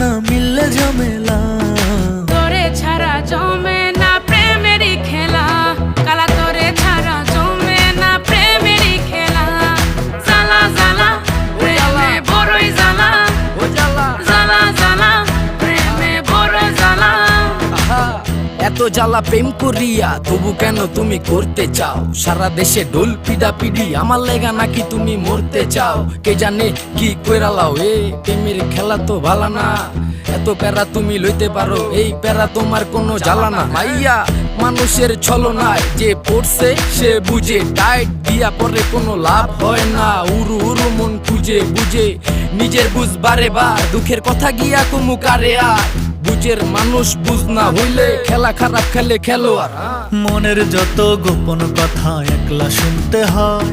না মিললে ঝামেলা। তোরে ছাড়া জমে না প্রেমেরই খেলা, কালা তোরে ছাড়া জমে না প্রেমেরই খেলা। জ্বালা জ্বালা প্রেমে বড়ই জ্বালা, জ্বালা জ্বালা প্রেমে বড় জ্বালা। এত জ্বালা প্রেম করিয়া তবু কেন তুমি করতে চাও? সারা দেশে ঢোল পিডা পিডি, আমার লেগা নাকি তুমি মরতে চাও? কে জানে কি কইরালাও, এ প্রেমের খেলা তো ভালা না। এত প্যারা তুমি লইতে পারো, এই প্যারা তোমার কোনো জ্বালা না। মাইয়া মানুষের ছলনায় যে পড়ছে সে বুঝে, টাইট দিয়া পরে কোনো লাভ হয় না। উরু উরু মন খুঁজে বুঝে নিজের বুঝ বারে বার, দুঃখের কথা গিয়া কুমু কারে আর। বুঝের মানুষ বুঝ না হইলে খেলা খারাপ খেলে খেলোয়াড়। মনের যত গোপন কথা একলা শুনতে হয়,